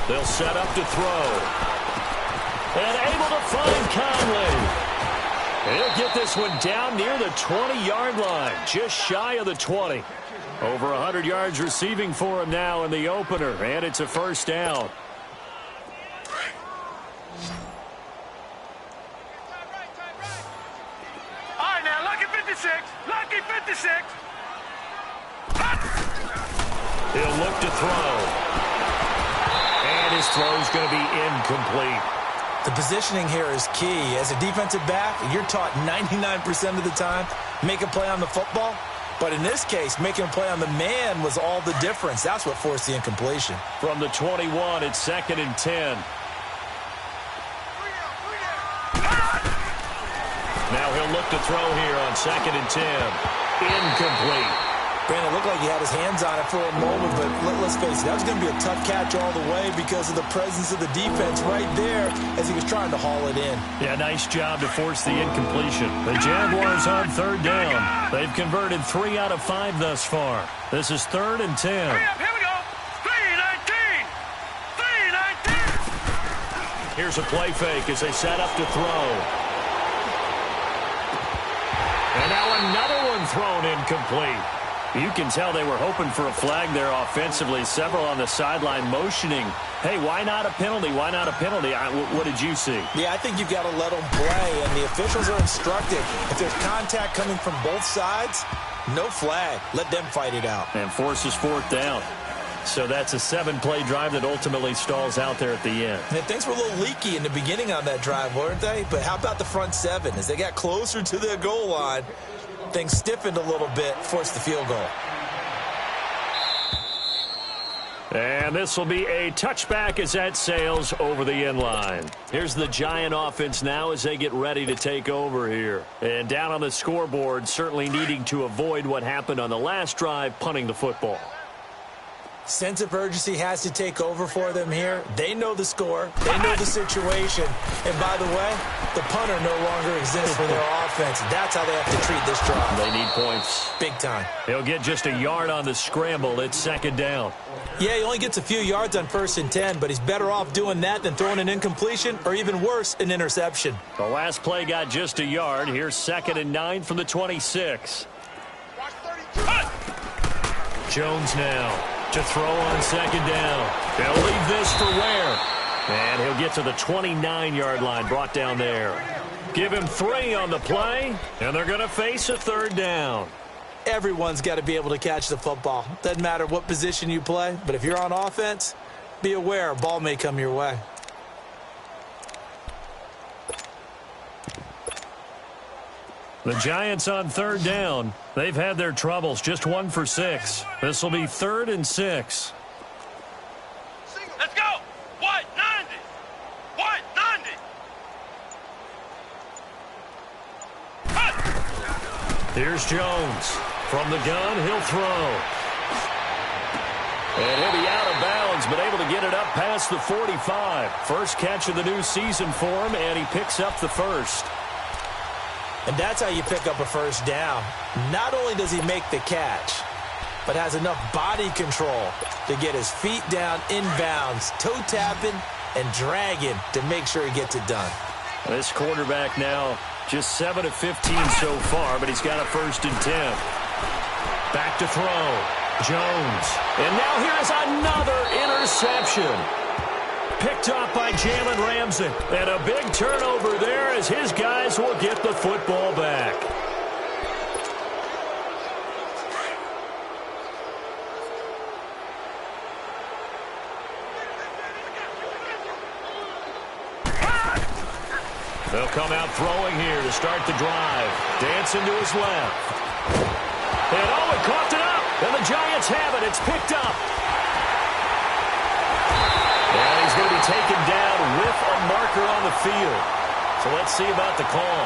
S2: They'll set up to throw. And able to find Conley. He'll get this one down near the 20-yard line, just shy of the 20. Over 100 yards receiving for him now in the opener, and it's a first down.
S4: All right, now, lucky 56. Lucky 56.
S2: He'll look to throw. And his throw's going to be incomplete.
S3: The positioning here is key. As a defensive back, you're taught 99% of the time, make a play on the football. But in this case, making a play on the man was all the difference. That's what forced the incompletion.
S2: From the 21, it's 2nd and 10. Now he'll look to throw here on 2nd and 10. Incomplete.
S3: Brandon, it looked like he had his hands on it for a moment, but let's face it, that was going to be a tough catch all the way because of the presence of the defense right there as he was trying to haul it in.
S2: Yeah, nice job to force the incompletion. The Jaguars on 3rd down. They've converted 3 out of 5 thus far. This is 3rd and 10.
S4: Hurry up, here we go. 3-19. 3-19.
S2: Here's a play fake as they set up to throw. And now another one thrown incomplete. You can tell they were hoping for a flag there offensively. Several on the sideline motioning, hey, why not a penalty? Why not a penalty? What did you see?
S3: Yeah, I think you've got to let them play, and the officials are instructed. If there's contact coming from both sides, no flag. Let them fight it out.
S2: And forces 4th down. So that's a 7-play drive that ultimately stalls out there at the end.
S3: And things were a little leaky in the beginning on that drive, weren't they? But how about the front 7? As they got closer to their goal line, things stiffened a little bit, forced the field goal.
S2: And this will be a touchback as that sails over the end line. Here's the Giant offense now as they get ready to take over here. And down on the scoreboard, certainly needing to avoid what happened on the last drive, punting the football.
S3: Sense of urgency has to take over for them here. They know the score. They know the situation. And by the way, the punter no longer exists for their offense. That's how they have to treat this drive.
S2: They need points.
S3: Big time.
S2: He'll get just a yard on the scramble. It's 2nd down.
S3: Yeah, he only gets a few yards on 1st and 10, but he's better off doing that than throwing an incompletion or even worse, an interception.
S2: The last play got just a yard. Here's 2nd and 9 from the 26. Jones now to throw on 2nd down. They'll leave this for Ware. And he'll get to the 29-yard line, brought down there. Give him 3 on the play, and they're going to face a 3rd down.
S3: Everyone's got to be able to catch the football. Doesn't matter what position you play, but if you're on offense, be aware a ball may come your way.
S2: The Giants on 3rd down. They've had their troubles, just 1 for 6. This will be 3rd and 6.
S4: Let's go. What? 90. What? 90.
S2: Here's Jones. From the gun, he'll throw. And he'll be out of bounds, but able to get it up past the 45. First catch of the new season for him, and he picks up the first.
S3: And that's how you pick up a first down. Not only does he make the catch, but has enough body control to get his feet down inbounds, toe tapping and dragging to make sure he gets it done.
S2: This quarterback now just 7 of 15 so far, but he's got a 1st and 10. Back to throw. Jones. And now here's another interception. Picked off by Jalen Ramsey. And a big turnover there as his guys will get the football back. They'll come out throwing here to start the drive. Dancing to his left. And oh, it coughed it up. And the Giants have it. It's picked up. And he's going to be taken down with a marker on the field. So let's see about the call.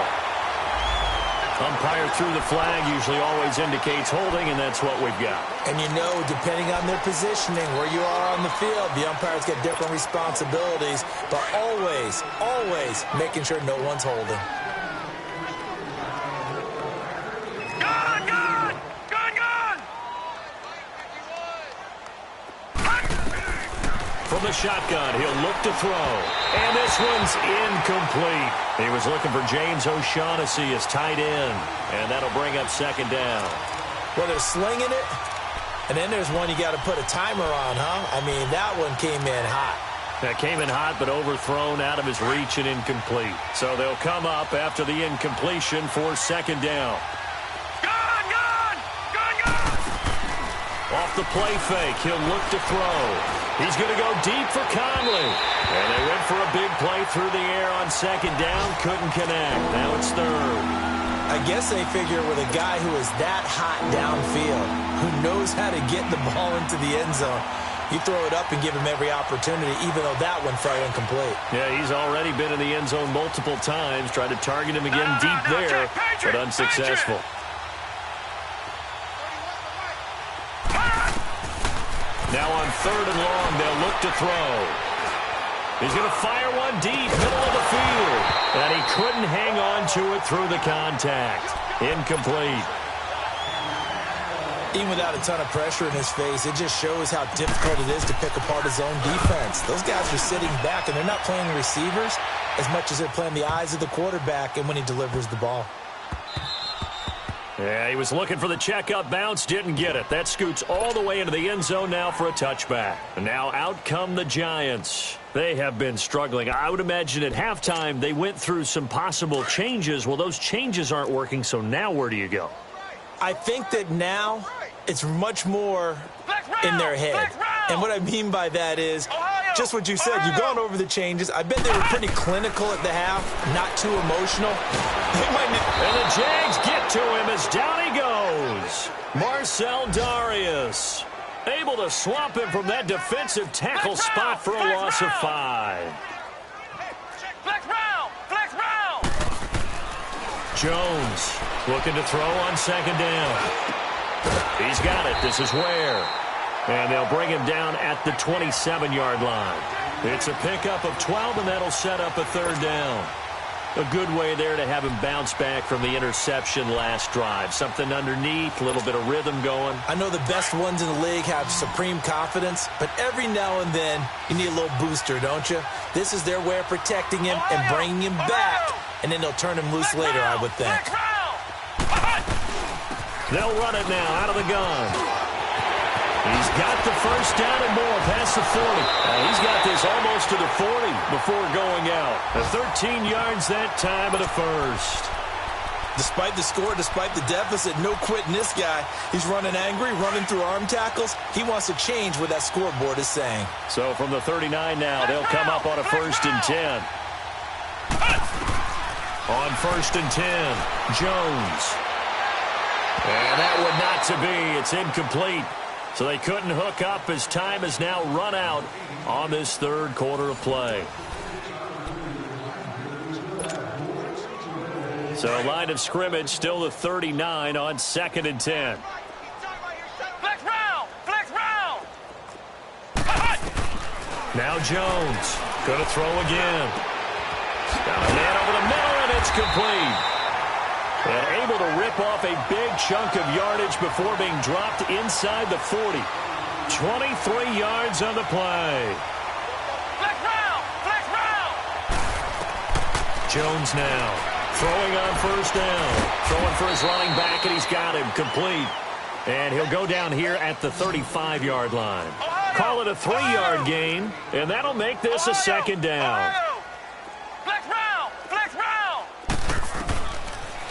S2: Umpire threw the flag, usually always indicates holding, and that's what we've got.
S3: And you know, depending on their positioning, where you are on the field, the umpires get different responsibilities, but always, always making sure no one's holding.
S2: From the shotgun, he'll look to throw. And this one's incomplete. He was looking for James O'Shaughnessy as tight end. And that'll bring up second down.
S3: Well, they're slinging it. And then there's one you got to put a timer on, huh? I mean, that one came in hot.
S2: That came in hot, but overthrown out of his reach and incomplete. So they'll come up after the incompletion for second down. Off the play fake, he'll look to throw. He's going to go deep for Conley. And they went for a big play through the air on second down. Couldn't connect. Now it's third.
S3: I guess they figure with a guy who is that hot downfield, who knows how to get the ball into the end zone, you throw it up and give him every opportunity, even though that one fell incomplete.
S2: Yeah, he's already been in the end zone multiple times. Tried to target him again deep there, but unsuccessful. Now on third and long, they'll look to throw. He's going to fire one deep, middle of the field. And he couldn't hang on to it through the contact. Incomplete.
S3: Even without a ton of pressure in his face, it just shows how difficult it is to pick apart his own defense. Those guys are sitting back, and they're not playing receivers as much as they're playing the eyes of the quarterback and when he delivers the ball.
S2: Yeah, he was looking for the checkup bounce, didn't get it. That scoots all the way into the end zone now for a touchback. And now out come the Giants. They have been struggling. I would imagine at halftime they went through some possible changes. Well, those changes aren't working, so now where do you go?
S3: I think that now it's much more in their head. And what I mean by that is just what you said. You've gone over the changes. I bet they were pretty clinical at the half, not too emotional.
S2: And the Jags get to him as down he goes. Marcel Darius able to swap him from that defensive tackle spot for a loss of 5. Jones looking to throw on second down. He's got it. This is Ware. And they'll bring him down at the 27-yard line. It's a pickup of 12, and that'll set up a third down. A good way there to have him bounce back from the interception last drive. Something underneath, a little bit of rhythm going.
S3: I know the best ones in the league have supreme confidence, but every now and then you need a little booster, don't you? This is their way of protecting him and bringing him back, and then they'll turn him loose later, I would think.
S2: They'll run it now out of the gun. He's got the first down and more past the 40. He's got this almost to the 40 before going out. 13 yards that time at a first.
S3: Despite the score, despite the deficit, no quitting this guy. He's running angry, running through arm tackles. He wants to change what that scoreboard is saying.
S2: So from the 39 now, they'll come up on a 1st and 10. On 1st and 10, Jones. And that would not to be. It's incomplete. So they couldn't hook up as time has now run out on this third quarter of play. So line of scrimmage still the 39 on 2nd and 10.
S4: Flex round! Flex round!
S2: Now Jones going to throw again. Got a man over the middle, and it's complete. And able to rip off a big chunk of yardage before being dropped inside the 40. 23 yards on the play.
S4: Flex round! Flex round!
S2: Jones now throwing on 1st down. Throwing for his running back, and he's got him complete. And he'll go down here at the 35-yard line. Call it a 3-yard gain, and that'll make this a 2nd down.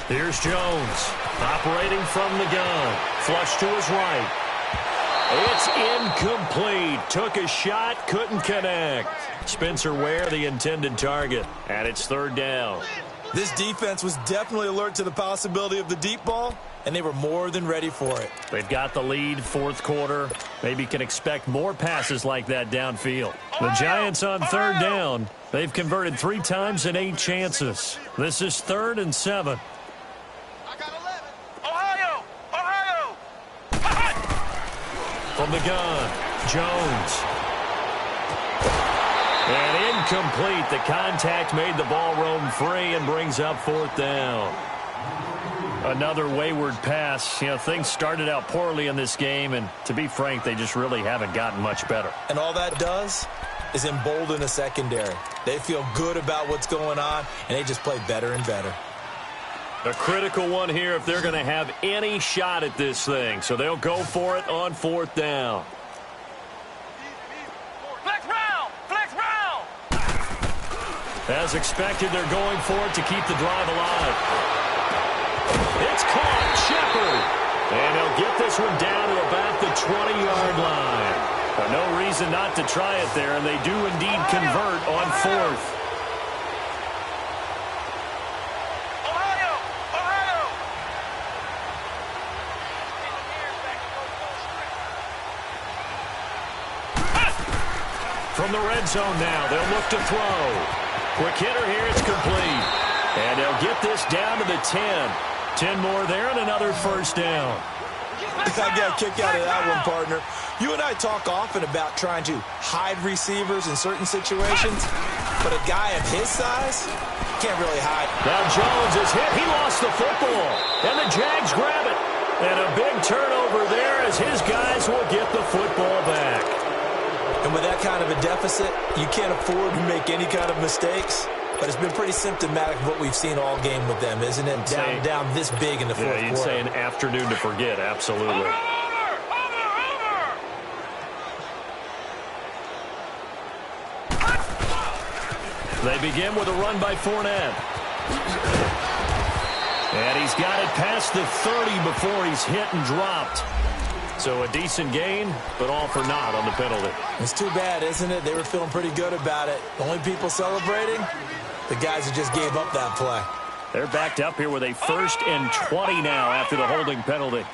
S2: Here's Jones, operating from the gun. Flush to his right. It's incomplete. Took a shot, couldn't connect. Spencer Ware, the intended target, and it's 3rd down.
S3: This defense was definitely alert to the possibility of the deep ball, and they were more than ready for it.
S2: They've got the lead, 4th quarter. Maybe can expect more passes like that downfield. The Giants on 3rd down. They've converted 3 times in 8 chances. This is 3rd and 7. From the gun, Jones. And incomplete. The contact made the ball roam free and brings up 4th down. Another wayward pass. You know, things started out poorly in this game, and to be frank, they just really haven't gotten much better.
S3: And all that does is embolden the secondary. They feel good about what's going on, and they just play better and better.
S2: A critical one here if they're going to have any shot at this thing. So they'll go for it on 4th down.
S4: Flex round! Flex round!
S2: As expected, they're going for it to keep the drive alive. It's caught. Shepard. And they'll get this one down to about the 20-yard line. No reason not to try it there, and they do indeed convert on 4th. From the red zone now, they'll look to throw. Quick hitter here, it's complete. And they'll get this down to the 10. 10 more there and another 1st down.
S3: I got a kick out of that one, partner. You and I talk often about trying to hide receivers in certain situations, but a guy of his size can't really hide.
S2: Now Jones is hit. He lost the football, and the Jags grab it. And a big turnover there as his guys will get the football back.
S3: And with that kind of a deficit, you can't afford to make any kind of mistakes. But it's been pretty symptomatic of what we've seen all game with them, isn't it? Down this big in the fourth quarter.
S2: You'd say an afternoon to forget, absolutely.
S4: Over!
S2: They begin with a run by Fournette. And he's got it past the 30 before he's hit and dropped. So a decent gain, but all for naught on the penalty.
S3: It's too bad, isn't it? They were feeling pretty good about it. The only people celebrating, the guys who just gave up that play.
S2: They're backed up here with a 1st and 20 now after the holding penalty.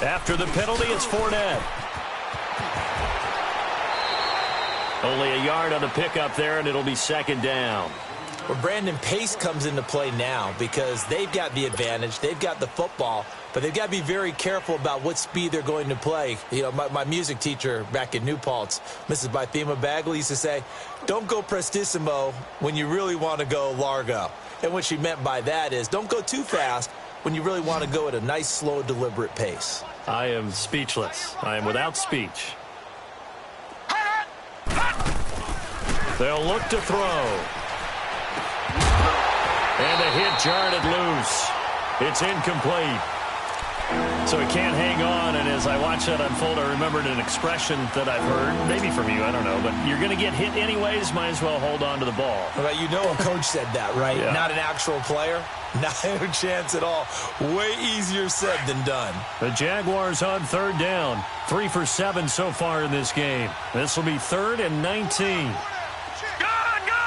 S2: After the penalty, it's Fournette. Only a yard on the pickup there, and it'll be 2nd down.
S3: Well, Brandon, pace comes into play now because they've got the advantage. They've got the football, but they've got to be very careful about what speed they're going to play. You know, my music teacher back in New Paltz, Mrs. Bythema Bagley, used to say, don't go prestissimo when you really want to go largo. And what she meant by that is don't go too fast when you really want to go at a nice, slow, deliberate pace.
S2: I am speechless. I am without speech. They'll look to throw. And the hit jarred it loose. It's incomplete. So he can't hang on, and as I watch that unfold, I remembered an expression that I've heard, maybe from you, I don't know, but you're going to get hit anyways, might as well hold on to the ball.
S3: Well, you know a coach said that, right?
S2: Yeah.
S3: Not an actual player. Not a chance at all. Way easier said than done.
S2: The Jaguars on 3rd down. 3 for 7 so far in this game. This will be 3rd and 19.
S4: Gun!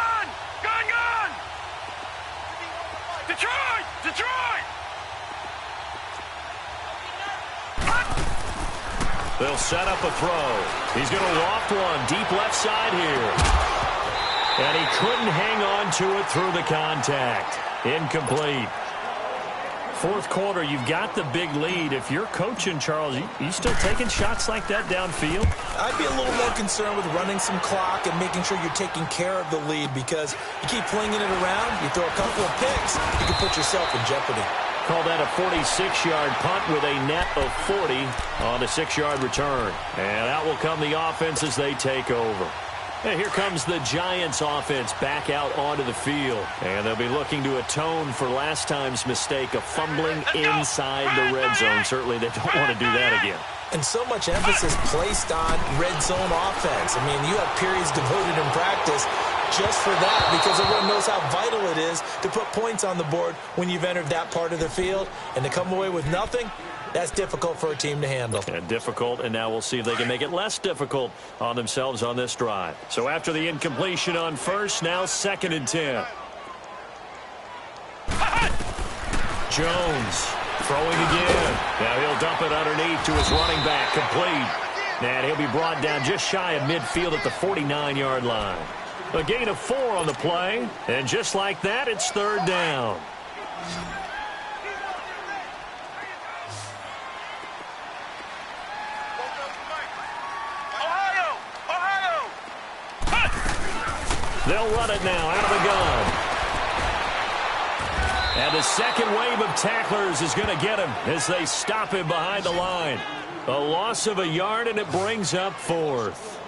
S4: Detroit!
S2: They'll set up a throw. He's going to loft one deep left side here. And he couldn't hang on to it through the contact. Incomplete. 4th quarter, you've got the big lead. If you're coaching, Charles, you still taking shots like that downfield?
S3: I'd be a little more concerned with running some clock and making sure you're taking care of the lead, because you keep flinging it around, you throw a couple of picks, you can put yourself in jeopardy.
S2: Call that a 46-yard punt with a net of 40 on a 6-yard return. And out will come the offense as they take over. And here comes the Giants offense back out onto the field. And they'll be looking to atone for last time's mistake of fumbling inside the red zone. Certainly they don't want to do that again.
S3: And so much emphasis placed on red zone offense. I mean, you have periods devoted in practice just for that, because everyone knows how vital it is to put points on the board when you've entered that part of the field. And to come away with nothing, that's difficult for a team to handle.
S2: And difficult, and now we'll see if they can make it less difficult on themselves on this drive. So after the incompletion on 1st, now 2nd and 10. Jones throwing again. Now he'll dump it underneath to his running back. Complete. And he'll be brought down just shy of midfield at the 49-yard line. A gain of 4 on the play, and just like that, it's third down. They'll run it now out of the gun. And the second wave of tacklers is going to get him as they stop him behind the line. A loss of a yard, and it brings up fourth.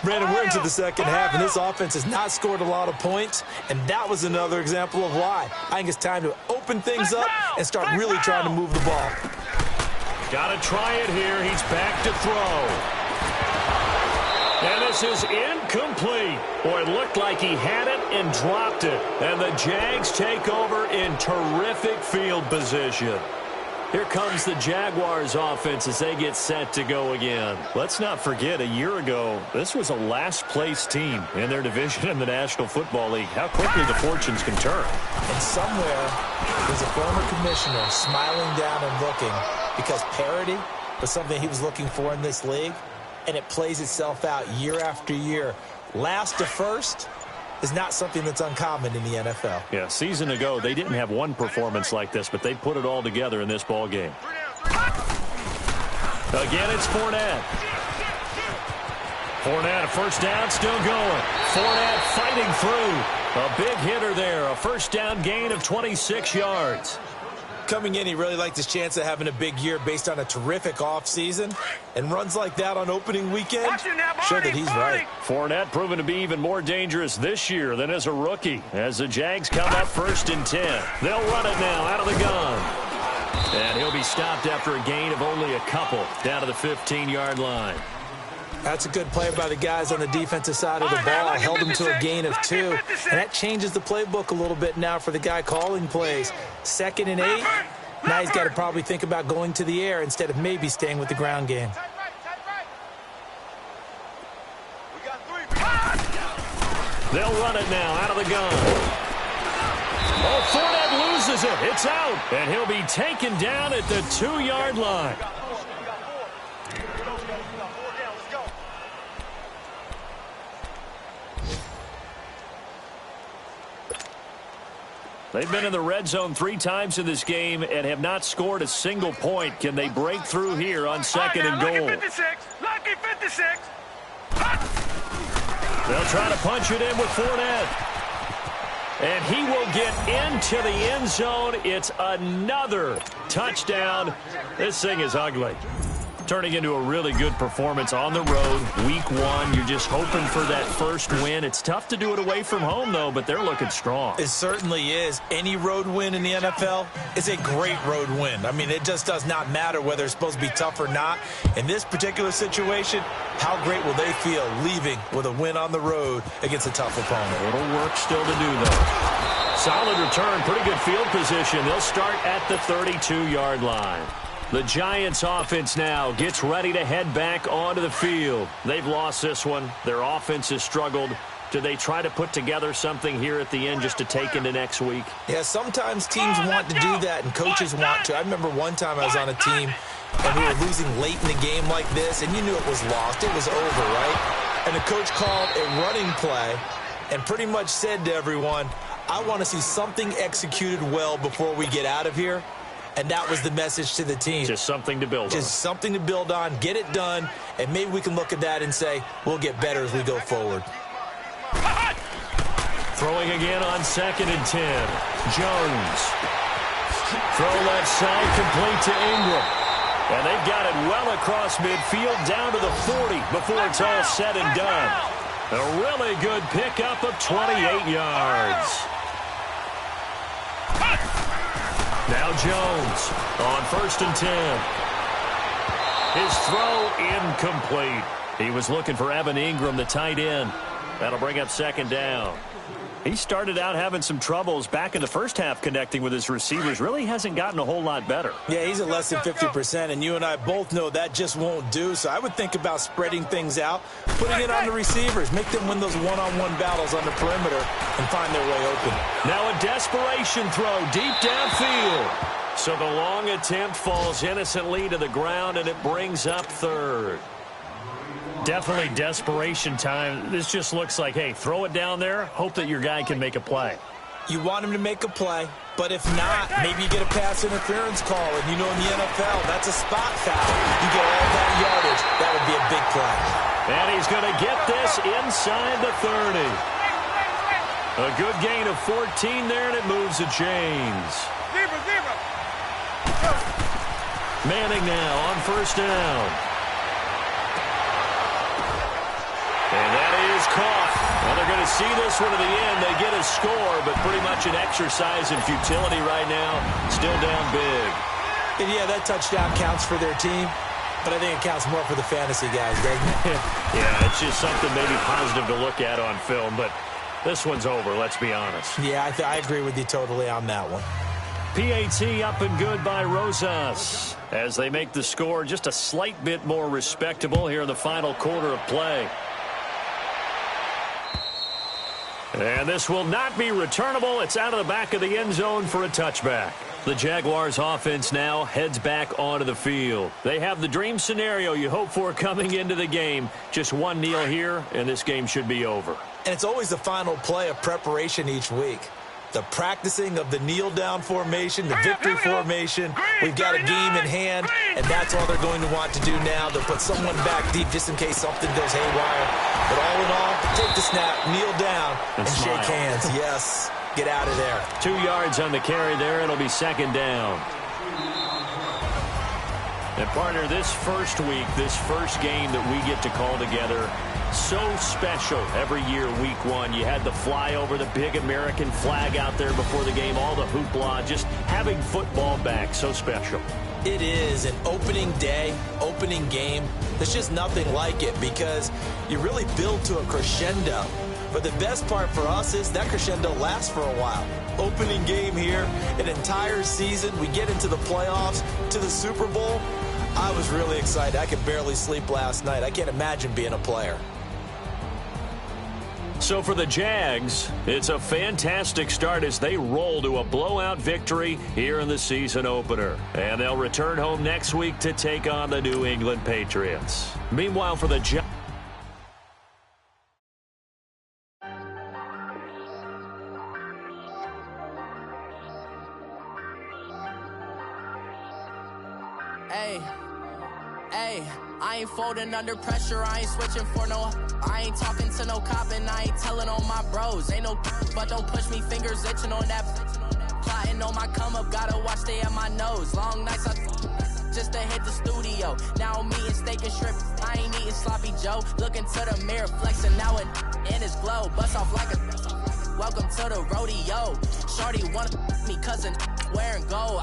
S3: Brandon, we're into the second half, and this offense has not scored a lot of points, and that was another example of why. I think it's time to open things up and start really trying to move the ball.
S2: Got to try it here. He's back to throw. And this is incomplete. Boy, it looked like he had it and dropped it. And the Jags take over in terrific field position. Here comes the Jaguars offense as they get set to go again. Let's not forget, a year ago, this was a last-place team in their division in the National Football League. How quickly the fortunes can turn.
S3: And somewhere, there's a former commissioner smiling down and looking because parity was something he was looking for in this league, and it plays itself out year after year. Last to first is not something that's uncommon in the NFL.
S2: Yeah, a season ago, they didn't have one performance like this, but they put it all together in this ball game. Again, it's Fournette. Fournette, a first down, still going. Fournette fighting through. A big hitter there, a first down gain of 26 yards.
S3: Coming in, he really liked his chance of having a big year based on a terrific offseason. And runs like that on opening weekend show that he's right.
S2: Fournette proven to be even more dangerous this year than as a rookie. As the Jags come up 1st and 10. They'll run it now out of the gun. And he'll be stopped after a gain of only a couple down to the 15-yard line.
S3: That's a good play by the guys on the defensive side of the ball. Held him to a gain of 2. And that changes the playbook a little bit now for the guy calling plays. 2nd and 8. Now he's got to probably think about going to the air instead of maybe staying with the ground game.
S2: They'll run it now out of the gun. Oh, Fournette loses it. It's out. And he'll be taken down at the 2-yard line. They've been in the red zone 3 times in this game and have not scored a single point. Can they break through here on 2nd and goal?
S4: Lucky 56.
S2: They'll try to punch it in with Fournette. And he will get into the end zone. It's another touchdown. This thing is ugly. Turning into a really good performance on the road. Week 1, you're just hoping for that first win. It's tough to do it away from home, though, but they're looking strong.
S3: It certainly is. Any road win in the NFL is a great road win. I mean, it just does not matter whether it's supposed to be tough or not. In this particular situation, how great will they feel leaving with a win on the road against a tough opponent?
S2: A little work still to do, though. Solid return, pretty good field position. They'll start at the 32-yard line. The Giants offense now gets ready to head back onto the field. They've lost this one. Their offense has struggled. Do they try to put together something here at the end just to take into next week?
S3: Yeah, sometimes teams want to do that and coaches want to. I remember one time I was on a team and we were losing late in the game like this, and you knew it was lost. It was over, right? And the coach called a running play and pretty much said to everyone, I want to see something executed well before we get out of here. And that was the message to the team.
S2: Just something to build on.
S3: Just something to build on, get it done, and maybe we can look at that and say, we'll get better as we go forward.
S2: Throwing again on 2nd and 10. Jones. Throw left side, complete to Ingram. And they've got it well across midfield, down to the 40 before it's all said and done. A really good pickup of 28 yards. Now Jones on 1st and 10. His throw incomplete. He was looking for Evan Ingram, the tight end. That'll bring up 2nd down. He started out having some troubles back in the first half connecting with his receivers. Really hasn't gotten a whole lot better.
S3: Yeah, he's at less than 50%, and you and I both know that just won't do. So I would think about spreading things out, putting it on the receivers, make them win those one-on-one battles on the perimeter and find their way open.
S2: Now a desperation throw deep downfield. So the long attempt falls innocently to the ground, and it brings up 3rd. Definitely desperation time. This just looks like, hey, throw it down there, hope that your guy can make a play.
S3: You want him to make a play, but if not, maybe you get a pass interference call, and you know in the NFL, that's a spot foul. You get all that yardage. That would be a big play.
S2: And he's going to get this inside the 30. A good gain of 14 there, and it moves the chains. Manning now on first down. And that is caught. Well, they're going to see this one to the end. They get a score, but pretty much an exercise in futility right now. Still down big.
S3: And yeah, that touchdown counts for their team, but I think it counts more for the fantasy guys, Greg.
S2: Yeah, it's just something maybe positive to look at on film, but this one's over, let's be honest.
S3: Yeah, I agree with you totally on that one.
S2: PAT up and good by Rosas as they make the score just a slight bit more respectable here in the final quarter of play. And this will not be returnable. It's out of the back of the end zone for a touchback. The Jaguars offense now heads back onto the field. They have the dream scenario you hope for coming into the game. Just one kneel here, and this game should be over.
S3: And it's always the final play of preparation each week. The practicing of the kneel-down formation, the victory formation. We've got a game in hand, and that's all they're going to want to do now. They'll put someone back deep just in case something goes haywire. But all in all, take the snap, kneel down, and shake hands. Yes, get out of there.
S2: 2 yards on the carry there. It'll be second down. And, partner, this first week, this first game that we get to call together, so special every year, week one. You had the flyover, the big American flag out there before the game, all the hoopla, just having football back, so special.
S3: It is an opening day, opening game. There's just nothing like it because you really build to a crescendo. But the best part for us is that crescendo lasts for a while. Opening game here, an entire season. We get into the playoffs, to the Super Bowl. I was really excited. I could barely sleep last night. I can't imagine being a player.
S2: So for the Jags, it's a fantastic start as they roll to a blowout victory here in the season opener. And they'll return home next week to take on the New England Patriots. Meanwhile, for the Jags,
S5: Hey, I ain't folding under pressure, I ain't switching for no. I ain't talking to no cop and I ain't telling on my bros. Ain't no but don't push me, fingers itching on that. Plotting on my come up, gotta watch stay at my nose. Long nights just to hit the studio. Now I'm eating steak and shrimp, I ain't eating sloppy Joe. Looking to the mirror, flexing now and in his glow. Bust off like a welcome to the rodeo. Shorty wanna me cousin wearing gold.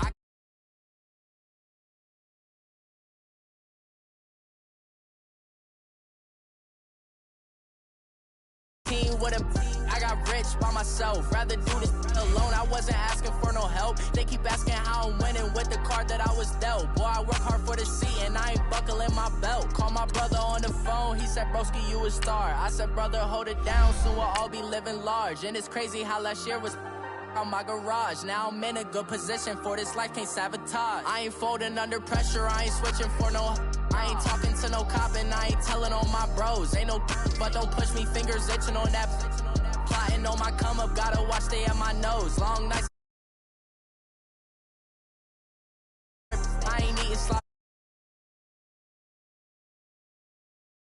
S5: I got rich by myself, rather do this alone. I wasn't asking for no help. They keep asking how I'm winning with the card that I was dealt. Boy, I work hard for the seat and I ain't buckling my belt. Call my brother on the phone, he said, broski, you a star. I said, brother, hold it down, soon we'll all be living large. And it's crazy how last year was on my garage. Now I'm in a good position for this life, can't sabotage. I ain't folding under pressure, I ain't switching for no. I ain't talking to no cop and I ain't telling on my bros. Ain't no but don't push me, fingers itching on that. Plotting on my come up, gotta watch stay at my nose. Long nights.